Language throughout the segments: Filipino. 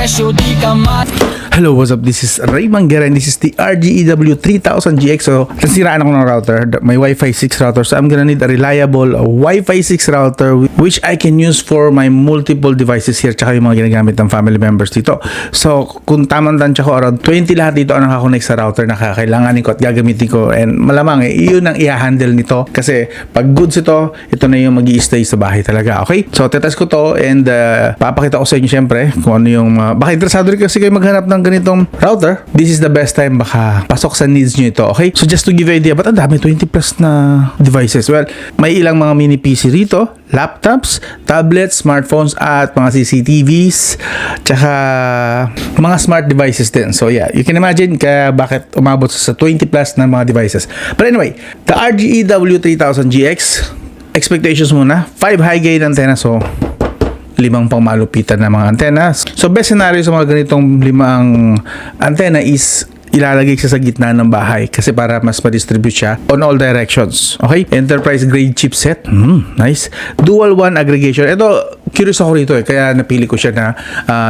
presyo di ka Hello, what's up? This is Ray Manguera and this is the RGEW 3000GX. So, nasiraan ako ng router. May Wi-Fi 6 router. So, I'm gonna need a reliable Wi-Fi 6 router which I can use for my multiple devices here tsaka yung mga ginagamit ng family members dito. So, kung tamang tansya ko, around 20 lahat dito ang nakakonect sa router na kakailanganin ko at gagamitin ko. And malamang yun ang i-handle nito. Kasi, pag goods ito na yung mag-i-stay sa bahay talaga. Okay? So, tetest ko to and papakita ko sa inyo syempre kung ano yung baka interesado rin kasi kayo maghanap ng ganitong router. This is the best time baka pasok sa needs nyo ito. Okay? So, just to give you an idea, ba't ang dami 20 plus na devices? Well, may ilang mga mini PC rito, laptops, tablets, smartphones, at mga CCTVs, tsaka mga smart devices din. So yeah, you can imagine kaya bakit umabot sa 20 plus na mga devices. But anyway, the RGEW 3000GX, expectations muna, 5 high gain antenna, so 5 pang malupitan na mga antena. So best scenario sa mga ganitong 5 antena is ilalagay siya sa gitna ng bahay kasi para mas ma-distribute siya on all directions. Okay? Enterprise grade chipset. Nice. Dual 1 aggregation. Ito, curious ako rito kaya napili ko siya na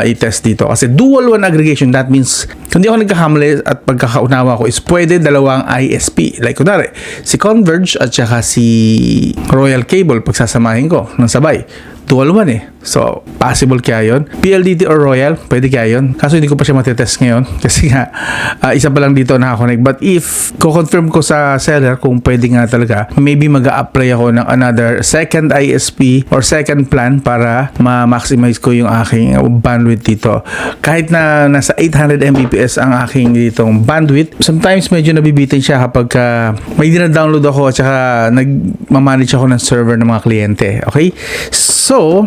i-test dito. Kasi dual 1 aggregation, that means kung di ako nagkakamali at pagkakaunawa ko is pwede dalawang ISP. Like kunwari, si Converge at saka si Royal Cable pagsasamahin ko ng sabay. Dual 1 eh. So, possible kaya yun. PLDT or Royal, pwede kaya yun. Kaso hindi ko pa siya matitest ngayon. Kasi nga, isa pa lang dito nakakonect. But if, ko-confirm ko sa seller kung pwede nga talaga, maybe mag-a-apply ako ng another second ISP or second plan para ma-maximize ko yung aking bandwidth dito. Kahit na nasa 800 Mbps ang aking ditong bandwidth, sometimes medyo nabibitin siya kapag may dina-download ako at saka nag-manage ako ng server ng mga kliyente. Okay? So,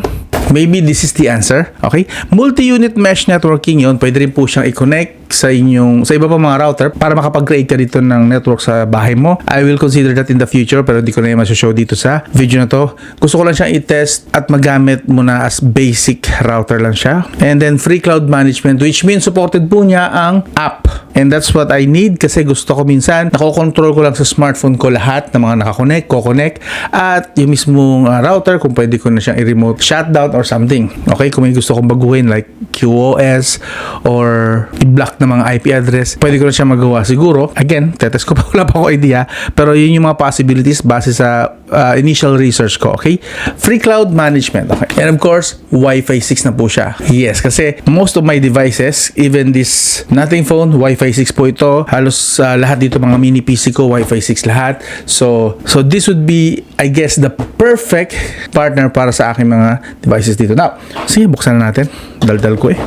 maybe this is the answer. Okay? Multi-unit mesh networking yun. Pwede rin po siyang i-connect sa iba pa mga router para makapag-create ka dito ng network sa bahay mo. I will consider that in the future pero hindi ko na yung show dito sa video na to. Gusto ko lang siyang i-test at magamit muna as basic router lang siya. And then free cloud management, which means supported po niya ang app. And that's what I need kasi gusto ko minsan nakokontrol ko lang sa smartphone ko lahat ng mga nakakonect, ko-connect at yung mismong router kung pwede ko na siyang i-remote shutdown or something. Okay? Kung may gusto kong baguhin like QoS or i-block na mga IP address, pwede ko na siya magawa siguro. Again, tetest ko pa, wala pa ako idea pero yun yung mga possibilities base sa initial research ko. Okay? Free cloud management. Okay? And of course, Wi-Fi 6 na po siya. Yes, kasi most of my devices, even this nothing phone, Wi-Fi 6 po ito. Halos lahat dito mga mini PC ko, Wi-Fi 6 lahat. So this would be, I guess, the perfect partner para sa aking mga devices dito. Now, sige, buksan na natin. Daldal ko eh.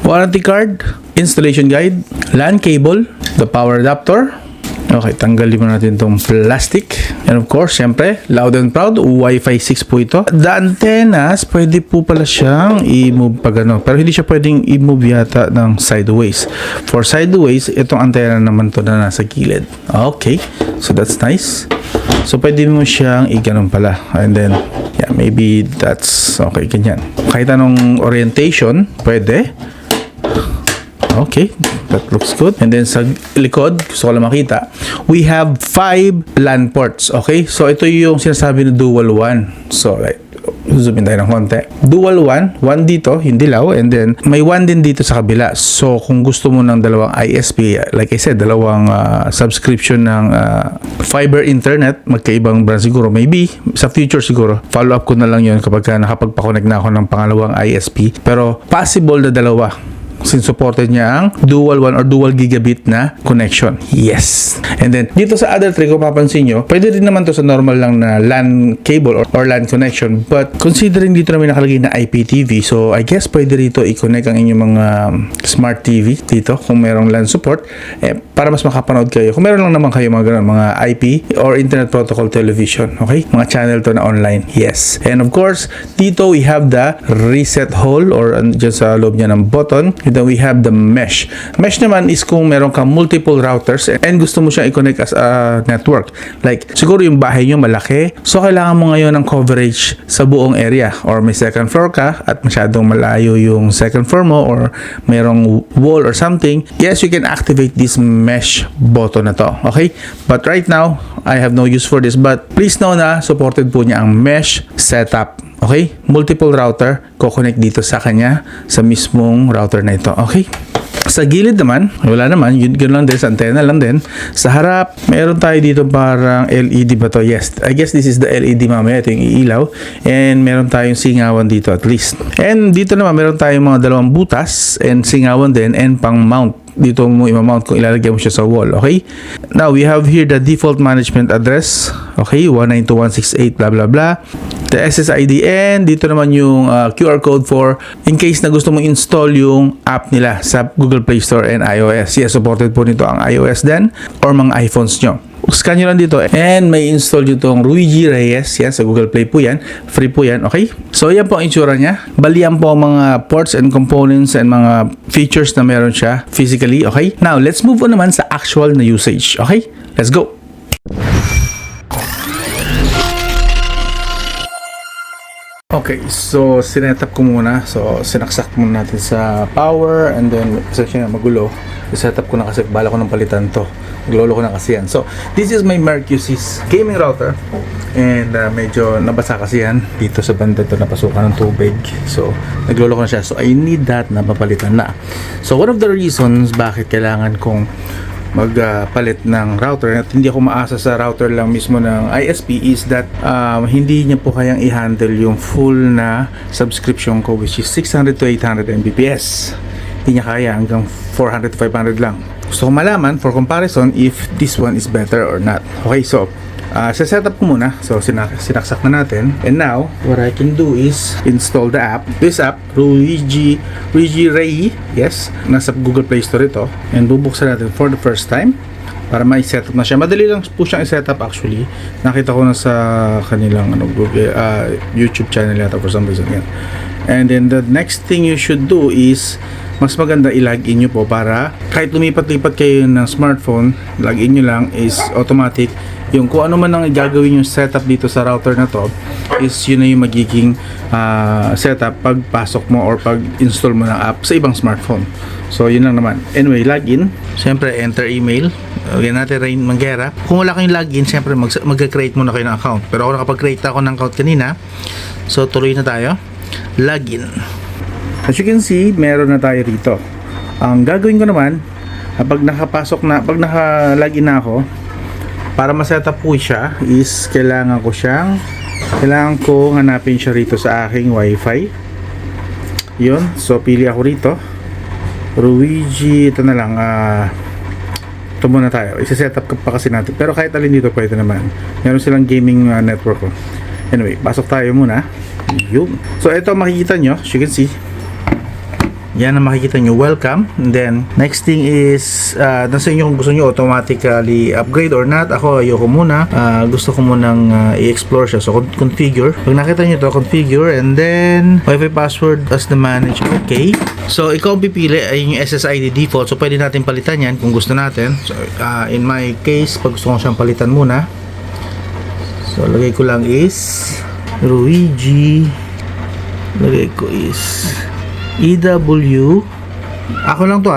Warranty card, installation guide, LAN cable, the power adapter. Okay, tanggalin mo natin itong plastic. And of course, syempre, loud and proud, Wi-Fi 6 po ito. The antennas, pwede po pala siyang i-move pag ano. Pero hindi siya pwedeng i-move yata ng sideways. For sideways, itong antenna naman to na nasa gilid. Okay, so that's nice. So, pwede mo siyang i-ganon pala. And then, yeah, maybe that's okay, ganyan. Kahit anong orientation, pwede. Okay, that looks good. And then sa likod, gusto ko lang makita, we have 5 LAN ports. Okay, so ito yung sinasabi na dual 1. So, right, zoom in tayo ng konti. Dual 1 dito, yung dilaw, and then may 1 din dito sa kabila. So, kung gusto mo ng dalawang ISP, like I said, dalawang subscription ng fiber internet, magkaibang brand siguro, maybe, sa future siguro, follow up ko na lang yun kapag nakapagpa-connect na ako ng pangalawang ISP. Pero, possible na dalawa. Since supported niya ang dual 1 or dual gigabit na connection. Yes. And then, dito sa other three, kung papansin nyo, pwede rin naman to sa normal lang na LAN cable or LAN connection. But, considering dito na may nakalagay na IPTV, so I guess pwede rito i-connect ang inyong mga smart TV dito kung merong LAN support para mas makapanood kayo. Kung meron lang naman kayo mga ganun, mga IP or Internet Protocol Television. Okay? Mga channel to na online. Yes. And of course, dito we have the reset hole or dyan sa loob niya ng button. then we have the mesh. Mesh naman is kung meron kang multiple routers and gusto mo siyang i-connect as a network. Like, siguro yung bahay nyo malaki, so kailangan mo ngayon ng coverage sa buong area, or may second floor ka at masyadong malayo yung second floor mo, or merong wall or something. Yes, you can activate this mesh button na to. Okay? But right now, I have no use for this, but please know na supported po niya ang mesh setup. Okay? Multiple router, ko-connect dito sa kanya sa mismong router na ito. Okay? Sa gilid naman, wala naman, yun lang din, sa antena lang din. Sa harap, meron tayo dito parang LED ba to? Yes, I guess this is the LED mamaya. Ito yung iilaw. And meron tayong singawan dito at least. And dito naman, meron tayong mga dalawang butas and singawan din and pang mount. Dito mo i-mount kung ilalagay mo siya sa wall, okay? Now, we have here the default management address, okay? 192.168 blah blah blah. The SSID, and dito naman yung QR code for in case na gusto mo install yung app nila sa Google Play Store and iOS. Yes, supported po nito ang iOS din or mga iPhones nyo. Scan nyo lang dito and may install nyo itong Luigi Reyes. Yan, sa Google Play po yan. Free po yan, okay? So, yan po ang itsura niya. Balian po ang mga ports and components and mga features na meron siya physically, okay? Now, let's move on naman sa actual na usage, okay? Let's go! Okay, so sinetup ko muna. So, sinaksak muna natin sa power and then, kasi na magulo. Setup ko na kasi bala ko ng palitan to. Naglolo ko na kasi yan. So, this is my Mercusys gaming router. And medyo nabasa kasi yan. Dito sa banda to napasukan ng tubig. So, naglolo ko na siya. So, I need that na papalitan na. So, one of the reasons bakit kailangan kong magpalit ng router at hindi ako maasa sa router lang mismo ng ISP is that hindi niya po kayang i-handle yung full na subscription ko, which is 600 to 800 Mbps. Hindi niya kaya, hanggang 400 to 500 lang. Gusto ko malaman for comparison if this one is better or not. Okay, so setup ko muna. So sinaksak na natin, and now what I can do is install the app. This app, Luigi Rey, yes, nasa Google Play Store ito, and bubuksan natin for the first time para ma-setup na siya. Madali lang po siyang i-setup actually. Nakita ko na sa kanilang Google, YouTube channel yata for some reason yan. And then the next thing you should do is mas maganda i-login nyo po para kahit lumipat-lipat kayo ng smartphone, login nyo lang is automatic. Yung kung ano man ang gagawin yung setup dito sa router na to is yun na yung magiging setup pagpasok mo or pag-install mo ng app sa ibang smartphone. So yun lang naman. Anyway, login. Siyempre, enter email. Lagyan natin Rain Manguera. Kung wala kayong login, siyempre mag-create muna kayo ng account. Pero ako nakapag-create ako ng account kanina. So tuloy na tayo. Login. As you can see, meron na tayo rito. Ang gagawin ko naman, pag naka-login na ako, para ma-setup po siya, is kailangan ko hanapin siya rito sa aking wifi. Yun, so pili ako rito. Luigi, ito na lang, ito muna tayo. Isa-setup pa kasi natin. Pero kahit alin dito pwede naman. Meron silang gaming network ko. Anyway, pasok tayo muna. Yun. So ito makikita nyo, as you can see, yan ang makikita nyo, welcome. And then next thing is nasa inyo kung gusto nyo automatically upgrade or not. Ako ayoko muna, gusto ko munang i-explore siya. So configure, pag nakita nyo to, configure, and then Wi-Fi password as the manage. Okay, so ikaw ang pipili ay yung SSID default. So pwede natin palitan yan kung gusto natin. So in my case, pag gusto ko siyang palitan muna, so lagay ko lang is Luigi, lagay ko is EW. Ako lang to,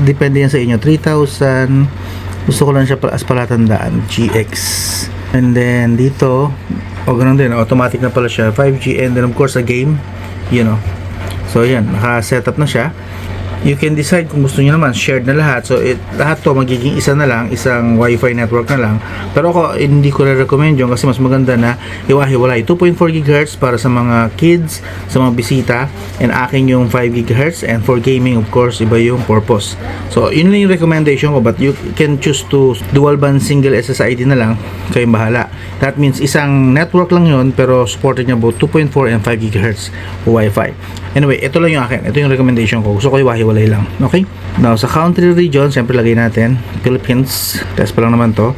depende yan sa inyo. 3,000. Gusto ko lang siya as palatandaan, GX. And then dito, ganun din, automatic na pala siya, 5G. And then of course a game, you know. So yan, naka-setup na siya. You can decide kung gusto niyo naman shared na lahat. So lahat to magiging isa na lang, isang Wi-Fi network na lang. Pero ako hindi ko re-recommend yun kasi mas maganda na iwahiwalay. 2.4 GHz para sa mga kids, sa mga bisita, and akin yung 5 GHz, and for gaming of course iba yung purpose. So yun lang yung recommendation ko, but you can choose to dual band single SSID na lang, kayong bahala. That means isang network lang yun pero supported niya both 2.4 and 5 GHz Wi-Fi. Anyway, ito lang yung akin. Ito yung recommendation ko. Gusto ko iwahiwalay lang. Okay? Now, sa country region, siyempre lagay natin Philippines. Test pa lang naman to.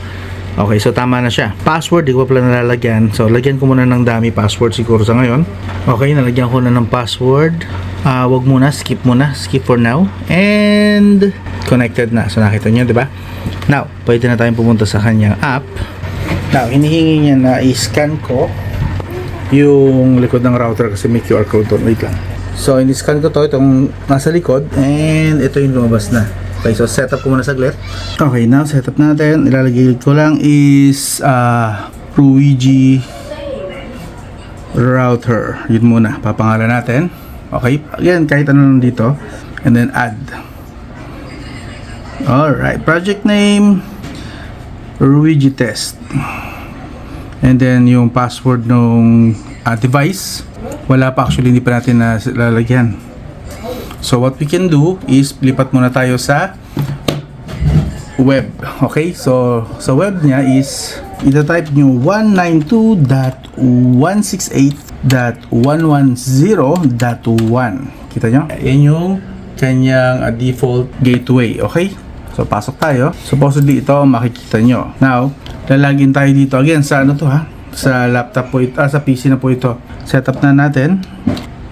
Okay, so tama na siya. Password, di ko pa pala nalalagyan. So, lagyan ko muna ng dami password siguro sa ngayon. Okay, nalagyan ko na ng password. Wag muna, skip for now. And connected na. So nakita nyo, di ba? Now, pwede na tayong pumunta sa kanyang app. Now, hinihingi niya na i-scan ko yung likod ng router kasi may QR code doon. Wait lang. So, in-scan ko to, itong nasa likod, and ito yung lumabas na. Okay, so setup ko muna saglit. Okay, now setup natin. Ilalagay ko lang is Ruigi router. Yun muna, papangalan natin. Okay, again, kahit ano lang dito. And then add. Alright, project name Ruigi test. And then yung password nung device, wala pa actually, hindi pa natin na lalagyan. So what we can do is lipat muna tayo sa web. Okay, so sa web niya is ita-type nyo 192.168.110.1. Kita nyo? Yan yung kanyang default gateway. Okay, so pasok tayo. Supposedly ito makikita nyo. Now, lalagin tayo dito again sa ano to ha, sa laptop po ito, sa PC na po ito. Setup na natin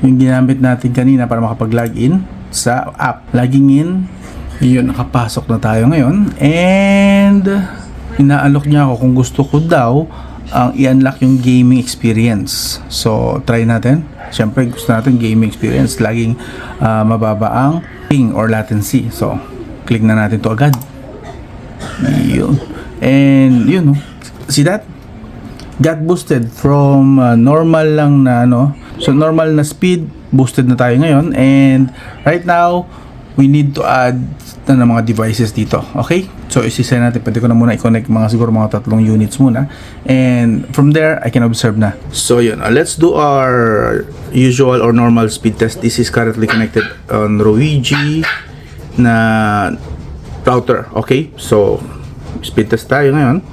yung ginamit natin kanina para makapag-login sa app. Logging in, yun, nakapasok na tayo ngayon. And inaalok niya ako kung gusto ko daw ang i-unlock yung gaming experience. So try natin. Siyempre gusto natin gaming experience, laging mababa ang ping or latency. So click na natin to agad. Yun. And yun, see that? Got boosted from normal lang na so normal na speed, boosted na tayo ngayon. And right now we need to add na ng mga devices dito. Okay, so isisay natin, pwede ko na muna i-connect siguro mga 3 units muna, and from there I can observe na. So yun, let's do our usual or normal speed test. This is currently connected on Ruigi na router. Okay, so speed test tayo ngayon.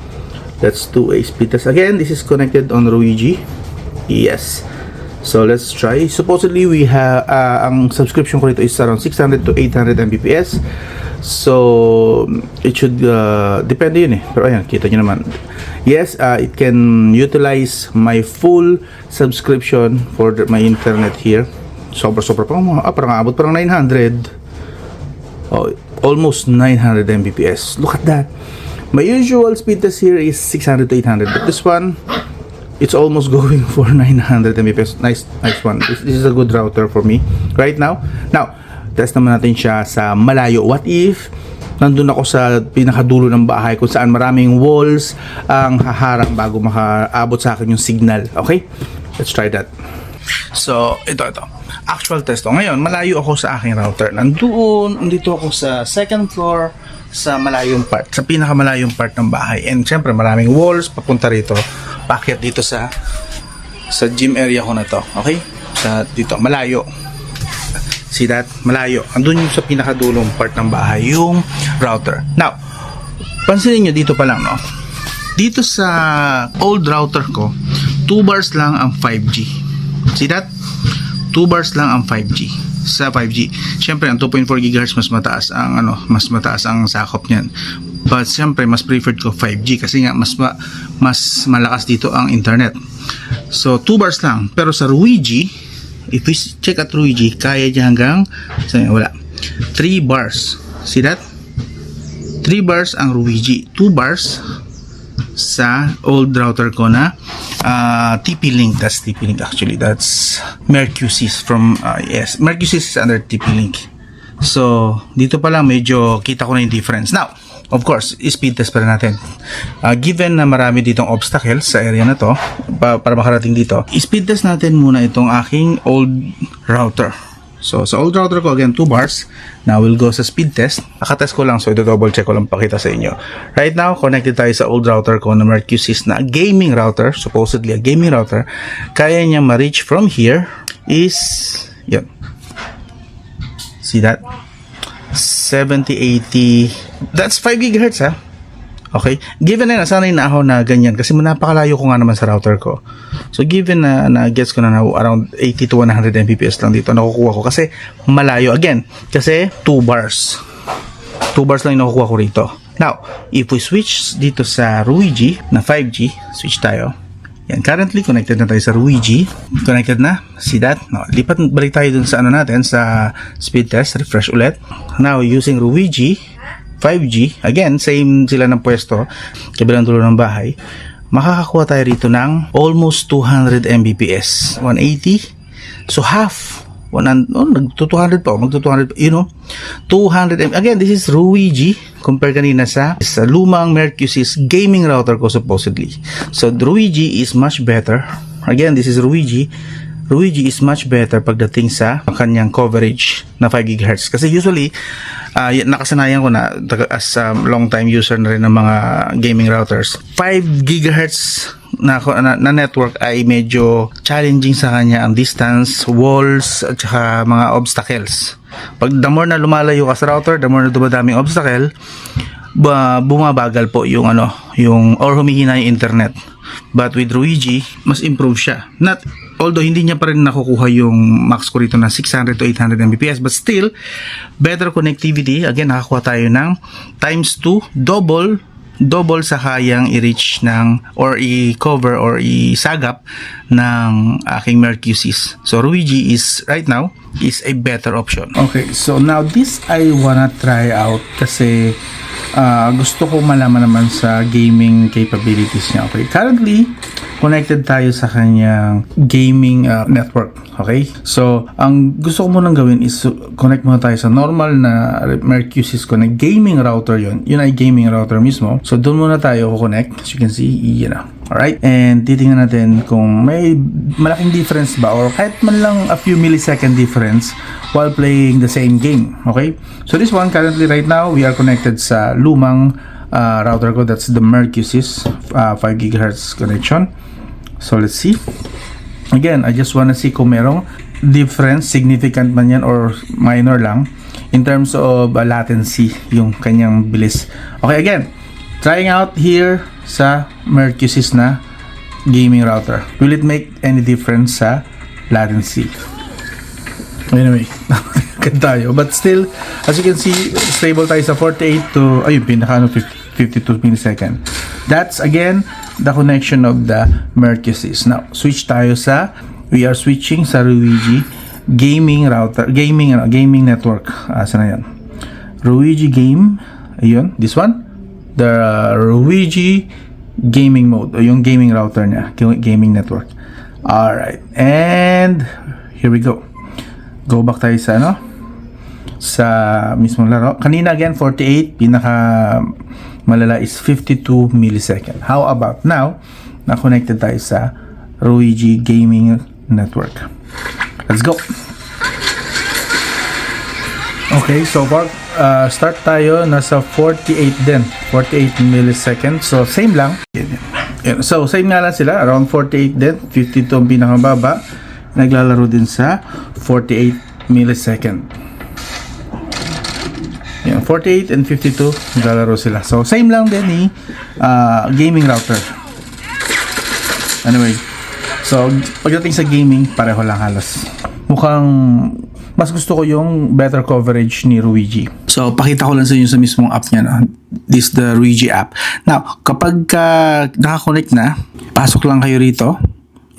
Let's do a speed test again. This is connected on Ruigi. Yes. So let's try. Supposedly we have ang subscription ko rito is around 600 to 800 Mbps. So it should depende yun eh. Pero ayan, kita nyo naman. Yes, it can utilize my full subscription for my internet here. Sobra parang aabot parang 900. Oh, almost 900 Mbps. Look at that. My usual speed test here is 600 to 800, but this one, it's almost going for 900 Mbps. Nice one. This is a good router for me right now. Now, test naman natin siya sa malayo. What if nandun ako sa pinakadulo ng bahay kung saan maraming walls ang haharang bago makaabot sa akin yung signal. Okay? Let's try that. So, ito. Actual test. Ngayon, malayo ako sa aking router. Nandito ako sa second floor, sa malayong part, sa pinakamalayong part ng bahay. And syempre, maraming walls papunta rito. Paakyat dito sa gym area ko na to. Okay? Dito, malayo. See that? Malayo. Andun yung sa pinakadulong part ng bahay, yung router. Now, pansinin nyo dito pa lang, no? Dito sa old router ko, 2 bars lang ang 5G. See that? 2 bars lang ang 5G. Sa 5G. Siyempre, ang 2.4 GHz mas mataas ang sakop niyan. But siyempre, mas preferred ko 5G kasi nga mas malakas dito ang internet. So, 2 bars lang. Pero sa Ruigi, if we check at Ruigi, kaya niya hanggang, wala, 3 bars. See that? 3 bars ang Ruigi. 2 bars sa old router ko na TP-Link. That's TP-Link actually. That's Mercusys from yes, Mercusys is under TP-Link. So dito pa lang medyo kita ko na yung difference. Now, of course, speed test pa rin natin. Given na marami ditong obstacles sa area na to para makarating dito, speed test natin muna itong aking old router. So sa old router ko, again, 2 bars. Now we'll go sa speed test. Nakatest ko lang, so ito-double check ko lang pakita sa inyo. Right now, connected tayo sa old router ko na Mercusys na gaming router, supposedly a gaming router. Kaya niya ma-reach from here is, yun. See that? 70-80, that's 5 GHz ha. Okay, given na nasanay na ako na ganyan kasi napakalayo ko nga naman sa router ko. So given na gets ko na around 80 to 100 Mbps lang dito nakukuha ko kasi malayo, again kasi 2 bars lang yung nakukuha ko rito. Now if we switch dito sa Ruigi na 5G, switch tayo, Yan, currently connected na tayo sa Ruigi. Connected na. See that? No, lipat balik tayo dun sa ano natin, sa speed test. Refresh ulit. Now, using Ruigi 5G, again, same sila ng pwesto, kabilang dulo ng bahay. Makakakuha tayo rito ng almost 200 Mbps. 180. So, half. 100, magto 200 pa, magto 200, 200. Again, this is Ruigi compare kanina sa lumang Mercusys gaming router ko supposedly. So Ruigi is much better. Again, this is Ruigi. Ruigi is much better pagdating sa kanyang coverage na 5 GHz. Kasi usually, nakasanayan ko na as a long time user na rin ng mga gaming routers. 5 GHz na network ay medyo challenging sa kanya ang distance, walls, at saka mga obstacles. Pag the more na lumalayo ka sa router, the more na dumadaming obstacle, bumabagal po yung or humihina yung internet. But with Ruigi, mas improve siya. Although hindi niya pa rin nakukuha yung max ko rito na 600 to 800 Mbps, but still better connectivity. Again, nakakuha tayo ng times 2, double sa kayang i-reach ng or i-cover or isagap ng aking Mercusys. So Ruigi is right now is a better option. Okay, so now this I wanna try out kasi gusto ko malaman naman sa gaming capabilities niya. Okay, currently connected tayo sa kanyang gaming network. Okay, so ang gusto ko munang gawin is connect muna tayo sa normal na Mercusys ko na gaming router. Yun ay gaming router mismo. So doon muna tayo connect. As you can see, yun na. Alright, and titingnan natin kung may malaking difference ba or kahit man lang a few millisecond difference while playing the same game. Okay, so this one currently right now we are connected sa lumang router ko. That's the Mercusys 5 GHz connection. So let's see. Again, I just wanna see kung merong difference, significant man yan or minor lang in terms of latency, yung kanyang bilis. Okay, again, trying out here sa Mercusys na gaming router. Will it make any difference sa latency? Anyway, tayo. But still, as you can see, stable tayo sa 48 to, ayun, pinaka 52 millisecond. That's again the connection of the Mercusys. Now, switch tayo we are switching sa Ruigi gaming router, gaming network. Saan na yan? Ruigi game, ayun, this one. The Ruigi gaming mode, o yung gaming router niya, gaming network. Alright, and here we go. Go back tayo sa mismong laro. Kanina again 48, pinaka malala is 52 millisecond. How about now, na-connected tayo sa Ruigi gaming network. Let's go. Okay, so far start tayo nasa 48 din, 48 milliseconds. So same lang. So same nga lang sila, around 48 din, 52 ang pinakamababa. Naglalaro din sa 48 millisecond. Yan, 48 and 52 naglalaro sila. So same lang din ni gaming router. Anyway, so pagdating sa gaming, pareho lang halos. Mukhang mas gusto ko yung better coverage ni Ruigi. So, pakita ko lang sa inyo sa mismong app niya. No? This is the Ruigi app. Now, kapag nakakonect na, pasok lang kayo rito.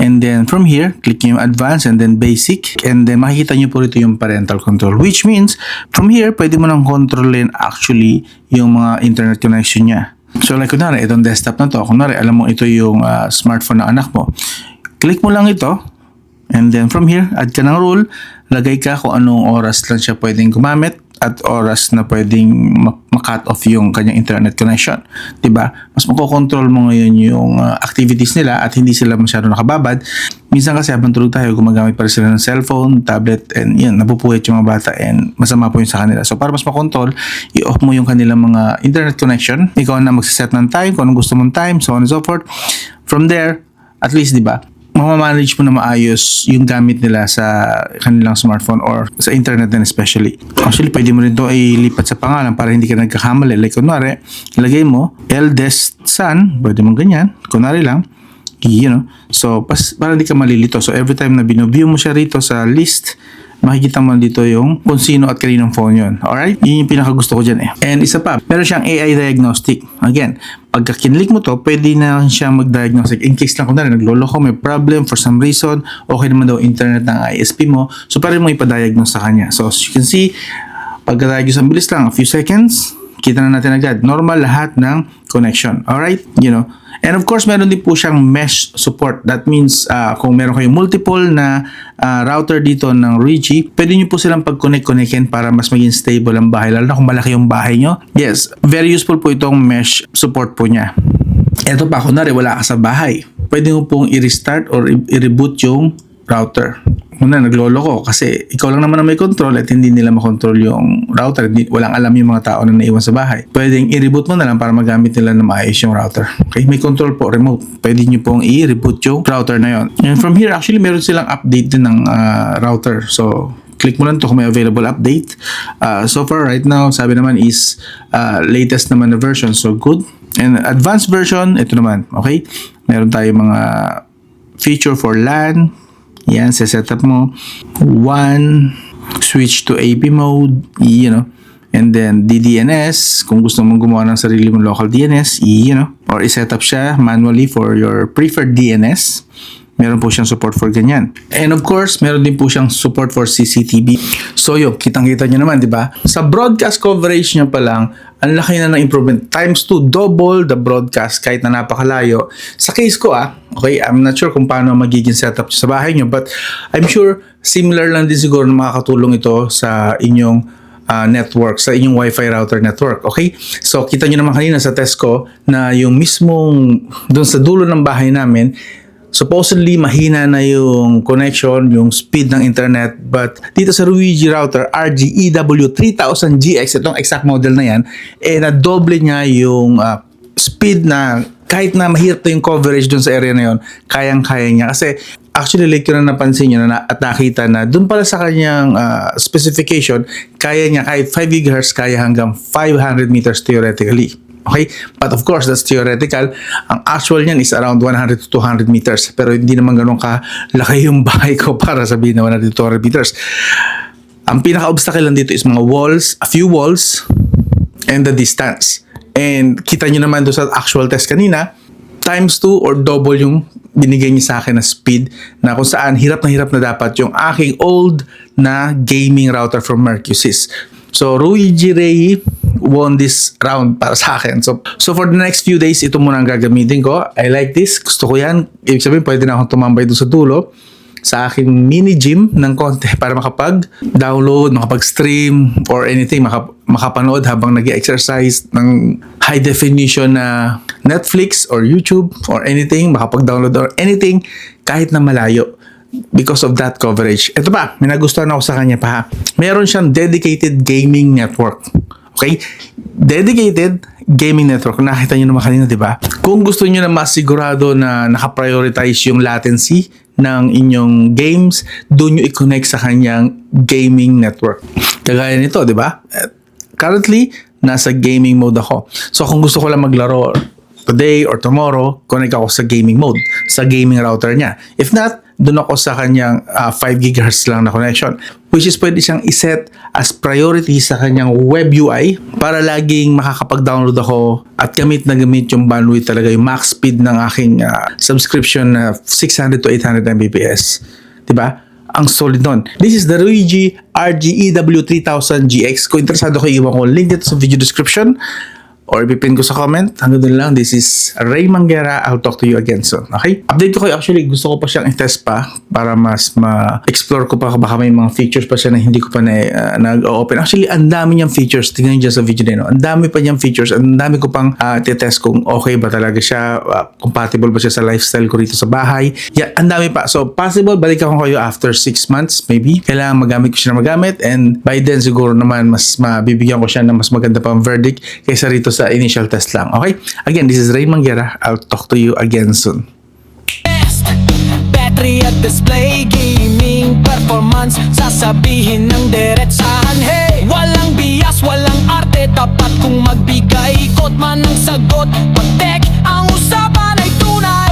And then, from here, click yung advanced and then basic. And then, makikita nyo po rito yung parental control. Which means, from here, pwede mo nang kontrolin actually yung mga internet connection niya. So, like kunwari, itong desktop na to. Kunwari, alam mo ito yung smartphone ng anak mo. Click mo lang ito. And then from here, add ka ng rule, lagay ka kung anong oras lang siya pwedeng gumamit at oras na pwedeng ma-cut off yung kanyang internet connection. Diba? Mas makokontrol mo ngayon yung activities nila at hindi sila masyado nakababad. Minsan kasi habang tulog tayo, gumagamit pa rin sila ng cellphone, tablet, and yun, napupuwit yung mga bata and masama po yun sa kanila. So para mas makontrol, i-off mo yung kanilang mga internet connection. Ikaw na magsiset ng time, kung anong gusto mong time, so on and so forth. From there, at least, diba, mamamanage mo na maayos yung gamit nila sa kanilang smartphone or sa internet din especially. Actually, pwede mo rin ito ilipat sa pangalan para hindi ka nagkakamali. Like, kunwari, ilagay mo, eldest son, pwede mong ganyan, kunwari lang, so, para hindi ka malilito. So, every time na binuview mo siya rito sa list, makikita mo dito yung kung sino at kaninong phone yun. Alright? Yun yung pinakagusto ko dyan eh. And isa pa, meron siyang AI diagnostic. Again, pagka kinlik mo to, pwede na siyang mag-diagnostic. In case lang kung na nagloloko, may problem for some reason, okay naman daw internet ng ISP mo, so pwede mo ipadiagnose sa kanya. So as you can see, pagka-diagnose ang bilis lang, a few seconds, kita na natin agad. Normal lahat ng connection. Alright? You know. And of course, meron din po siyang mesh support. That means, kung meron kayong multiple na router dito ng Rigi, pwede nyo po silang pag-connect-connectin para mas maging stable ang bahay. Lalo na kung malaki yung bahay nyo. Yes, very useful po itong mesh support po niya. Ito pa, kunwari wala ka sa bahay. Pwede mo pong i-restart or i-reboot yung router. Una, nagloloko kasi ikaw lang naman ang may control at hindi nila makontrol yung router. Walang alam yung mga tao na naiwan sa bahay. Pwedeng i-reboot mo na lang para magamit nila na maayos yung router. Okay? May control po, remote. Pwede nyo pong i-reboot yung router na yon. And from here, actually, meron silang update din ng router. So, click mo lang to kung may available update. So far, right now, sabi naman is latest naman na version. So, good. And advanced version, ito naman. Okay? Meron tayong mga feature for LAN. Yan, setup mo. One, switch to AP mode, you know. And then DDNS, kung gusto mong gumawa ng sarili mong local DNS, you know. Or i-set up siya manually for your preferred DNS. Meron po siyang support for ganyan. And of course, meron din po siyang support for CCTV. So yun, kitang-kita nyo naman, di ba? Sa broadcast coverage niya pa lang, ang laki na ng improvement. Times 2, double the broadcast kahit na napakalayo. Sa case ko okay, I'm not sure kung paano magiging setup sa bahay nyo, but I'm sure similar lang din siguro na makakatulong ito sa inyong network, sa inyong Wi-Fi router network. Okay? So, kita nyo naman kanina sa test ko na yung mismong doon sa dulo ng bahay namin, supposedly mahina na yung connection, yung speed ng internet, but dito sa Rigi router RGEW3000GX, itong exact model na yan, na-double niya yung speed na kahit na mahirap na yung coverage dun sa area na yun, kayang-kaya niya. Kasi actually, like yun na napansin nyo at nakita na dun pala sa kanyang specification, kaya niya kahit 5 GHz, kaya hanggang 500 meters theoretically. Okay? But of course, that's theoretical. Ang actual niyan is around 100 to 200 meters. Pero hindi naman ganun kalaki yung bahay ko para sabihin na 100 to 200 meters. Ang pinaka-obstacle lang dito is mga walls, a few walls, and the distance. And kita nyo naman doon sa actual test kanina, times 2 or double yung binigay niya sa akin na speed na kung saan hirap na dapat yung aking old na gaming router from Mercusys. So, Rigi Ray won this round para sa akin. So for the next few days, ito muna ang gagamitin ko. I like this. Gusto ko yan. Ibig sabihin, pwede na akong tumambay doon sa dulo sa aking mini gym ng konti para makapag-download, makapag-stream, or anything, makapanood habang nag-exercise ng high definition na Netflix or YouTube or anything, makapag-download or anything kahit na malayo. Because of that coverage. Ito pa, may nagustuhan ako sa kanya pa. Meron siyang dedicated gaming network. Okay? Dedicated gaming network. Nakita nyo naman kanina, di ba? Kung gusto nyo na masigurado na nakaprioritize yung latency ng inyong games, doon nyo i-connect sa kanyang gaming network. Kagaya nito, di ba? Currently, nasa gaming mode ako. So, kung gusto ko lang maglaro today or tomorrow, connect ako sa gaming mode, sa gaming router niya. If not, doon ako sa kanyang 5 GHz lang na connection, which is pwede siyang iset as priority sa kanyang web UI para laging makakapag-download ako at gamit na gamit yung bandwidth talaga, yung max speed ng aking subscription na 600 to 800 Mbps. Diba? Ang solid nun. This is the Rigi RGEW3000GX. Kung interesado ko, iwan ko link dito sa video description or ipipin ko sa comment. Hanggang doon lang. This is Ray Manguera. I'll talk to you again soon. Okay? Update ko kayo. Actually, gusto ko pa siyang i-test pa para mas ma-explore ko pa. Baka may mga features pa siya na hindi ko pa nag-open. Actually, ang dami niyang features. Tingnan niyo dyan sa video na yun. Ang dami pa niyang features. Ang dami ko pang test kung okay ba talaga siya. Compatible ba siya sa lifestyle ko rito sa bahay. Yeah, ang dami pa. So, possible, balik ako kayo after 6 months, maybe. Kailangan magamit ko siya na magamit. And by then, siguro naman, mas mabibigyan ko siya ng mas maganda pang verdict kaysa rito sa initial test lang. Okay? Again, this is Ray Manguera. I'll talk to you again soon. Battery at display, gaming performance, sasabihin ng diretsahan. Hey! Walang bias, walang arte, tapat kung magbigay ikot man ng sagot. Pag tech, ang usapan ay tunay.